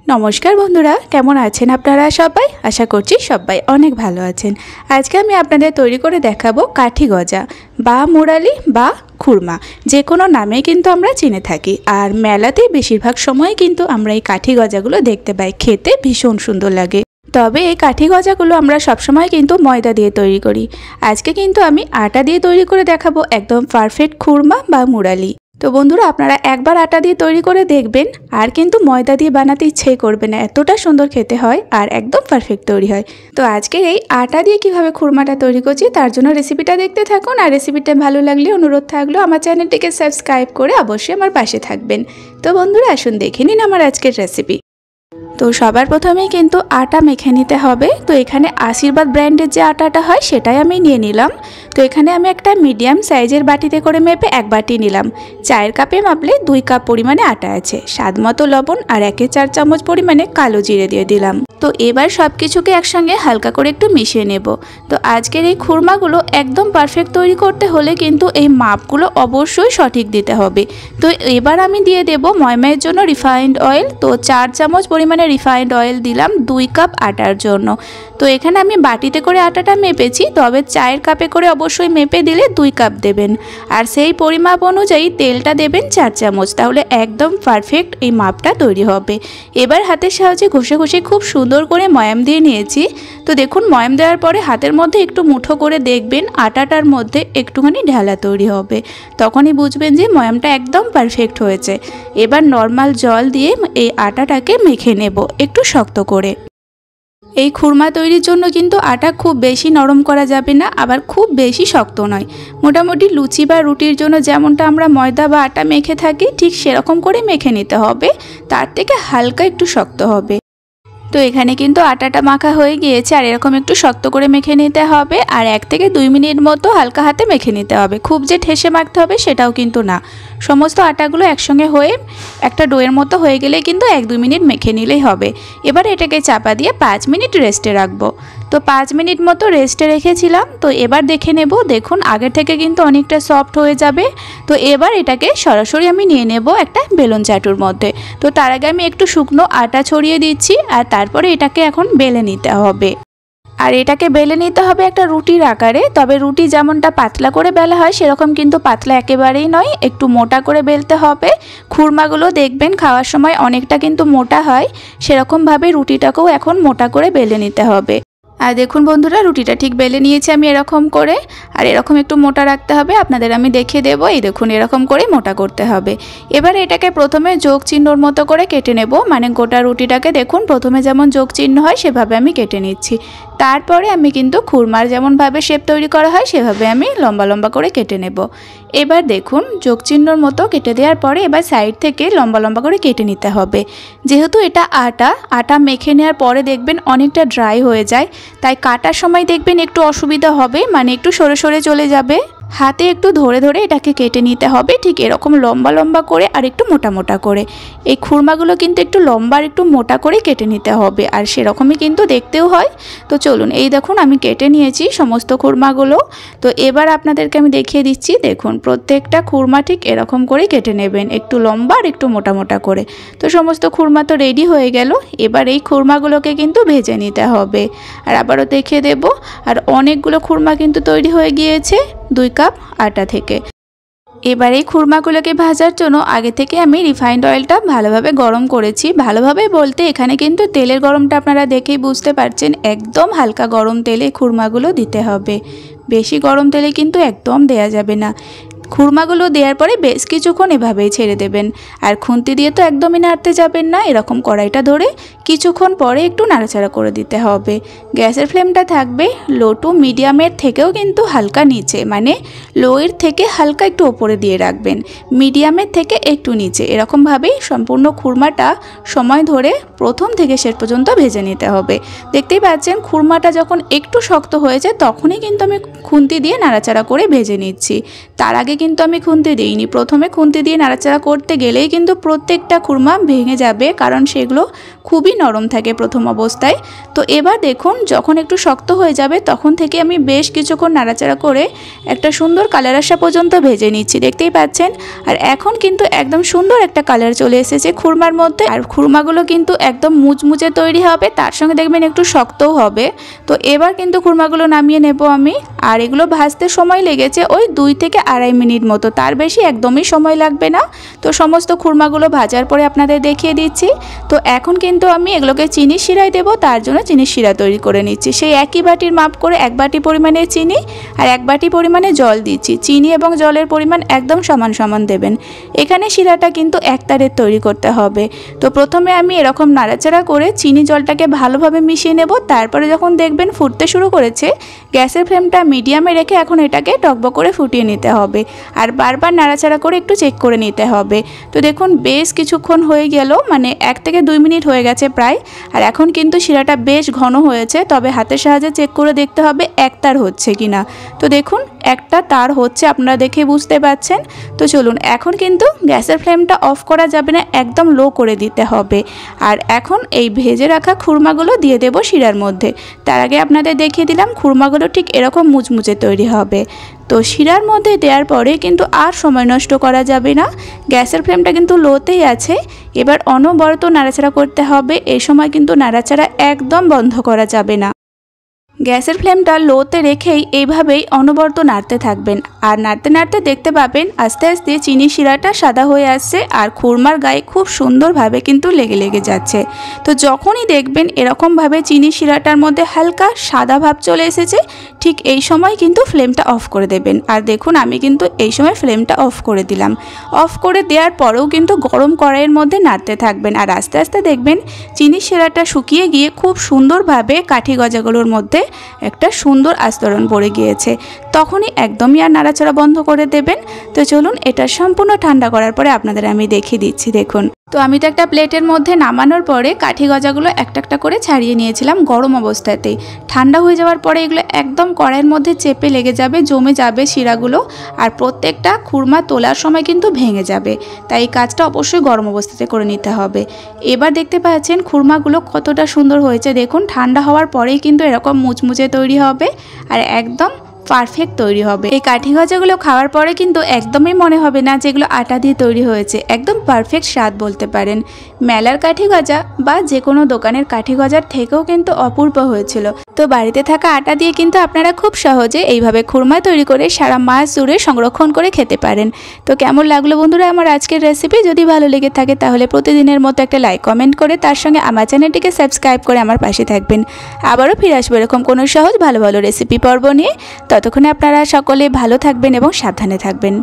नमस्कार बंधुरा केमन आছেন আপনারা সবাই आशा করছি সবাই অনেক ভালো আছেন। আজকে আমি আপনাদের তৈরি করে দেখাবো কাঠি গজা বা মুরালি বা খুরমা, যে কোনো নামে কিন্তু আমরা চিনে থাকি। আর মেলাতে বেশিরভাগ সময় কিন্তু আমরা এই কাঠি গজাগুলো দেখতে পাই, খেতে ভীষণ সুন্দর লাগে। তবে এই কাঠি গজাগুলো আমরা সবসময় কিন্তু ময়দা দিয়ে তৈরি করি। আজকে কিন্তু আমি আটা দিয়ে তৈরি করে দেখাবো একদম পারফেক্ট খুরমা বা মুরালি। তো বন্ধুরা আপনারা একবার আটা দিয়ে তৈরি করে দেখবেন, আর কিন্তু ময়দা দিয়ে বানাতে ইচ্ছেই করবে না, এতটা সুন্দর খেতে হয় আর একদম পারফেক্ট তৈরি হয়। তো আজকের এই আটা দিয়ে কিভাবে খুরমাটা তৈরি করছি তার জন্য রেসিপিটা দেখতে থাকুন। আর রেসিপিটা ভালো লাগলে অনুরোধ থাকলো আমার চ্যানেলটিকে সাবস্ক্রাইব করে অবশ্যই আমার পাশে থাকবেন। তো বন্ধুরা আসুন দেখে নিন আমার আজকের রেসিপি। তো সবার প্রথমেই কিন্তু আটা মেখে নিতে হবে। তো এখানে আশীর্বাদ ব্র্যান্ডের যে আটাটা হয় সেটাই আমি নিয়ে নিলাম। তো এখানে আমি একটা মিডিয়াম সাইজের বাটিতে করে মেপে এক বাটি নিলাম। চায়ের কাপে মাপলে 2 কাপ পরিমাণে আটা আছে, স্বাদ মতো লবণ আর 1/4 চামচ পরিমাণে কালো জিরে দিয়ে দিলাম। তো এবার সব কিছুকে একসঙ্গে হালকা করে একটু মিশিয়ে নেব। তো আজকের এই খুরমাগুলো একদম পারফেক্ট তৈরি করতে হলে কিন্তু এই মাপগুলো অবশ্যই সঠিক দিতে হবে। তো এবার আমি দিয়ে দেব ময়মের জন্য রিফাইন্ড অয়েল। তো 4 চামচ পরিমাণে রিফাইন্ড অয়েল দিলাম 2 কাপ আটার জন্য। তো এখানে আমি বাটিতে করে আটাটা মেপেছি, তবে চায়ের কাপে করে অবশ্যই মেপে দিলে 2 কাপ দেবেন। আর সেই পরিমাপ অনুযায়ী তেলটা দেবেন 4 চামচ, তাহলে একদম পারফেক্ট এই মাপটা তৈরি হবে। এবার হাতের সাহায্যে ঘষে ঘষে খুব সুন্দর করে ময়াম দিয়ে নিয়েছি। তো দেখুন ময়াম দেওয়ার পরে হাতের মধ্যে একটু মুঠো করে দেখবেন আটাটার মধ্যে একটুখানি ঢালা তৈরি হবে, তখনই বুঝবেন যে ময়ামটা একদম পারফেক্ট হয়েছে। এবার নর্মাল জল দিয়ে এই আটাটাকে মেখে নেব একটু শক্ত করে। এই খুরমা তৈরির জন্য কিন্তু আটা খুব বেশি নরম করা যাবে না, আবার খুব বেশি শক্ত নয়। মোটামুটি লুচি বা রুটির জন্য যেমনটা আমরা ময়দা বা আটা মেখে থাকি ঠিক সেরকম করে মেখে নিতে হবে, তার থেকে হালকা একটু শক্ত হবে। তো এখানে কিন্তু আটাটা মাখা হয়ে গিয়েছে, আর এরকম একটু শক্ত করে মেখে নিতে হবে। আর 1 থেকে 2 মিনিট মতো হালকা হাতে মেখে নিতে হবে, খুব যে ঠেসে মাখতে হবে সেটাও কিন্তু না। সমস্ত আটাগুলো একসঙ্গে হয়ে একটা ডোয়ের মতো হয়ে গেলে কিন্তু 1-2 মিনিট মেখে নিলেই হবে। এবার এটাকে চাপা দিয়ে 5 মিনিট রেস্টে রাখবো। তো 5 মিনিট মতো রেস্টে রেখেছিলাম। তো এবার দেখে নেব, দেখুন আগের থেকে কিন্তু অনেকটা সফট হয়ে যাবে। তো এবার এটাকে সরাসরি আমি নিয়ে নেব একটা বেলুন চাটুর মধ্যে। তো তার আগে আমি একটু শুকনো আটা ছড়িয়ে দিচ্ছি, আর তারপরে এটাকে এখন বেলে নিতে হবে। আর এটাকে বেলে নিতে হবে একটা রুটির আকারে। তবে রুটি যেমনটা পাতলা করে বেলা হয় সেরকম কিন্তু পাতলা একেবারেই নয়, একটু মোটা করে বেলতে হবে। খুরমাগুলো দেখবেন খাওয়ার সময় অনেকটা কিন্তু মোটা হয়, সেরকমভাবে রুটিটাকেও এখন মোটা করে বেলে নিতে হবে। আর দেখুন বন্ধুরা রুটিটা ঠিক বেলে নিয়েছি আমি এরকম করে, আর এরকম একটু মোটা রাখতে হবে। আপনাদের আমি দেখিয়ে দেবো, এই দেখুন এরকম করে মোটা করতে হবে। এবার এটাকে প্রথমে যোগ চিহ্নর মতো করে কেটে নেব, মানে গোটা রুটিটাকে দেখুন প্রথমে যেমন যোগ চিহ্ন হয় সেভাবে আমি কেটে নিচ্ছি। তারপরে আমি কিন্তু খুরমার যেমনভাবে শেপ তৈরি করা হয় সেভাবে আমি লম্বা লম্বা করে কেটে নেব। এবার দেখুন যোগ চিহ্নর মতো কেটে দেওয়ার পরে এবার সাইড থেকে লম্বা লম্বা করে কেটে নিতে হবে। যেহেতু এটা আটা মেখে নেওয়ার পরে দেখবেন অনেকটা ড্রাই হয়ে যায়, তাই কাটার সময় দেখবেন একটু অসুবিধা হবে, মানে একটু সরে সরে চলে যাবে। হাতে একটু ধরে ধরে এটাকে কেটে নিতে হবে, ঠিক এরকম লম্বা লম্বা করে আর একটু মোটা মোটা করে। এই খুরমাগুলো কিন্তু একটু লম্বা আর একটু মোটা করে কেটে নিতে হবে, আর সেরকমই কিন্তু দেখতেও হয়। তো চলুন এই দেখুন আমি কেটে নিয়েছি সমস্ত খুরমাগুলো। তো এবার আপনাদেরকে আমি দেখিয়ে দিচ্ছি, দেখুন প্রত্যেকটা খুরমা ঠিক এরকম করে কেটে নেবেন, একটু লম্বা আর একটু মোটা মোটা করে। তো সমস্ত খুরমা তো রেডি হয়ে গেল। এবার এই খুরমাগুলোকে কিন্তু ভেজে নিতে হবে। আর আবারও দেখিয়ে দেব, আর অনেকগুলো খুরমা কিন্তু তৈরি হয়ে গিয়েছে 2 কাপ আটা থেকে। এবার এই খুরমাগুলোকে ভাজার জন্য আগে থেকে আমি রিফাইন্ড অয়েলটা ভালোভাবে গরম করেছি। ভালোভাবে বলতে এখানে কিন্তু তেলের গরমটা আপনারা দেখেই বুঝতে পারছেন, একদম হালকা গরম তেলে খুরমাগুলো দিতে হবে, বেশি গরম তেলে কিন্তু একদম দেয়া যাবে না। খুরমাগুলো দেওয়ার পরে বেশ কিছুক্ষণ এভাবেই ছেড়ে দেবেন, আর খুন্তি দিয়ে তো একদমই নাড়তে যাবেন না, এরকম কড়াইটা ধরে কিছুক্ষণ পরে একটু নাড়াচাড়া করে দিতে হবে। গ্যাসের ফ্লেমটা থাকবে লো টু মিডিয়ামের থেকেও কিন্তু হালকা নিচে, মানে লোয়ের থেকে হালকা একটু ওপরে দিয়ে রাখবেন, মিডিয়ামের থেকে একটু নিচে। এরকমভাবেই সম্পূর্ণ খুরমাটা সময় ধরে প্রথম থেকে শেষ পর্যন্ত ভেজে নিতে হবে। দেখতেই পাচ্ছেন খুরমাটা যখন একটু শক্ত হয়েছে তখনই কিন্তু আমি খুন্তি দিয়ে নাড়াচাড়া করে ভেজে নিচ্ছি। তার আগে কিন্তু আমি খুন্তি দিইনি, প্রথমে খুন্তি দিয়ে নাড়াচাড়া করতে গেলেই কিন্তু প্রত্যেকটা খুরমা ভেঙে যাবে, কারণ সেগুলো খুবই নরম থাকে প্রথম অবস্থায়। তো এবার দেখুন যখন একটু শক্ত হয়ে যাবে তখন থেকে আমি বেশ কিছুক্ষণ নাড়াচাড়া করে একটা সুন্দর কালার আসা পর্যন্ত ভেজে নিচ্ছি, দেখতেই পাচ্ছেন। আর এখন কিন্তু একদম সুন্দর একটা কালার চলে এসেছে খুরমার মধ্যে। আর খুরমাগুলো কিন্তু একদম মুচমুচে তৈরি হবে, তার সঙ্গে দেখবেন একটু শক্তও হবে। তো এবার কিন্তু খুরমাগুলো নামিয়ে নেব আমি। আর এগুলো ভাজতে সময় লেগেছে ওই 2 থেকে আড়াই মিনিট মতো, তার বেশি একদমই সময় লাগবে না। তো সমস্ত খুরমাগুলো ভাজার পরে আপনাদের দেখিয়ে দিচ্ছি। তো এখন কিন্তু আমি এগুলোকে চিনি শিরায় দেবো, তার জন্য চিনি শিরা তৈরি করে নিচ্ছি। সেই একই বাটির মাপ করে 1 বাটি পরিমাণে চিনি আর 1 বাটি পরিমাণে জল দিচ্ছি। চিনি এবং জলের পরিমাণ একদম সমান সমান দেবেন। এখানে শিরাটা কিন্তু একতারের তৈরি করতে হবে। তো প্রথমে আমি এরকম নাড়াচাড়া করে চিনি জলটাকে ভালোভাবে মিশিয়ে নেব। তারপরে যখন দেখবেন ফুটতে শুরু করেছে, গ্যাসের ফ্লেমটা মিডিয়ামে রেখে এখন এটাকে টকবক করে ফুটিয়ে নিতে হবে। আর বারবার নাড়াচাড়া করে একটু চেক করে নিতে হবে। তো দেখুন বেশ কিছুক্ষণ হয়ে গেল, মানে 1 থেকে 2 মিনিট হয়ে গেছে প্রায়। আর এখন কিন্তু শিরাটা বেশ ঘন হয়েছে, তবে হাতের সাহায্যে চেক করে দেখতে হবে একতার হচ্ছে কিনা। তো দেখুন একটা তার হচ্ছে, আপনারা দেখে বুঝতে পাচ্ছেন। তো চলুন এখন কিন্তু গ্যাসের ফ্লেমটা অফ করা যাবে না, একদম লো করে দিতে হবে। আর এখন এই ভেজে রাখা খুরমাগুলো দিয়ে দেব শিরার মধ্যে। তার আগে আপনাদের দেখিয়ে দিলাম খুরমাগুলো ঠিক এরকম মুচমুচে তৈরি হবে। তো শিরার মধ্যে দেওয়ার পরে কিন্তু আর সময় নষ্ট করা যাবে না, গ্যাসের ফ্লেমটা কিন্তু লোতেই আছে। এবার অনবরত নাড়াচাড়া করতে হবে, এই সময় কিন্তু নাড়াচাড়া একদম বন্ধ করা যাবে না। গ্যাসের ফ্লেমটা লোতে রেখেই এইভাবেই অনবরত নাড়তে থাকবেন। আর নাড়তে নাড়তে দেখতে পাবেন আস্তে আস্তে চিনি শিরাটা সাদা হয়ে আসছে আর খুরমার গায়ে খুব সুন্দরভাবে কিন্তু লেগে লেগে যাচ্ছে। তো যখনই দেখবেন এরকমভাবে চিনি শিরাটার মধ্যে হালকা সাদা ভাব চলে এসেছে, ঠিক এই সময় কিন্তু ফ্লেমটা অফ করে দেবেন। আর দেখুন আমি কিন্তু এই সময় ফ্লেমটা অফ করে দিলাম। অফ করে দেওয়ার পরেও কিন্তু গরম কড়াইয়ের মধ্যে নাড়তে থাকবেন। আর আস্তে আস্তে দেখবেন চিনি শিরাটা শুকিয়ে গিয়ে খুব সুন্দরভাবে কাঠি গজাগুলোর মধ্যে একটা সুন্দর আস্তরণ পড়ে গিয়েছে। তখনই একদমই আর নাড়াচাড়া বন্ধ করে দেবেন। তো চলুন এটা সম্পূর্ণ ঠান্ডা করার পরে আপনাদের আমি দেখিয়ে দিচ্ছি। দেখুন তো আমি তো একটা প্লেটের মধ্যে নামানোর পরে কাঠি গজাগুলো একটা একটা করে ছাড়িয়ে নিয়েছিলাম গরম অবস্থাতেই। ঠান্ডা হয়ে যাওয়ার পরে এগুলো একদম কড়াইয়ের মধ্যে চেপে লেগে যাবে, জমে যাবে শিরাগুলো। আর প্রত্যেকটা খুরমা তোলার সময় কিন্তু ভেঙে যাবে, তাই এই কাজটা অবশ্যই গরম অবস্থাতে করে নিতে হবে। এবার দেখতে পাচ্ছেন খুরমাগুলো কতটা সুন্দর হয়েছে। দেখুন ঠান্ডা হওয়ার পরেই কিন্তু এরকম মুচমুচে তৈরি হবে আর একদম পারফেক্ট তৈরি হবে। এই কাঠি গজাগুলো খাওয়ার পরে কিন্তু একদমই মনে হবে না যেগুলো আটা দিয়ে তৈরি হয়েছে, একদম পারফেক্ট স্বাদ বলতে পারেন। মেলার কাঠি গজা বা যে কোনো দোকানের কাঠি গজার থেকেও কিন্তু অপূর্ব হয়েছিল। তো বাড়িতে থাকা আটা দিয়ে কিন্তু আপনারা খুব সহজে এইভাবে খুরমা তৈরি করে সারা মাস জুড়ে সংরক্ষণ করে খেতে পারেন। তো কেমন লাগলো বন্ধুরা আমার আজকের রেসিপি? যদি ভালো লেগে থাকে তাহলে প্রতিদিনের মতো একটা লাইক কমেন্ট করে তার সঙ্গে আমার চ্যানেলটিকে সাবস্ক্রাইব করে আমার পাশে থাকবেন। আবারও ফিরে আসবো এরকম কোনো সহজ ভালো ভালো রেসিপি পর্ব নিয়ে। ততক্ষণে আপনারা সকলে ভালো থাকবেন এবং সাবধানে থাকবেন।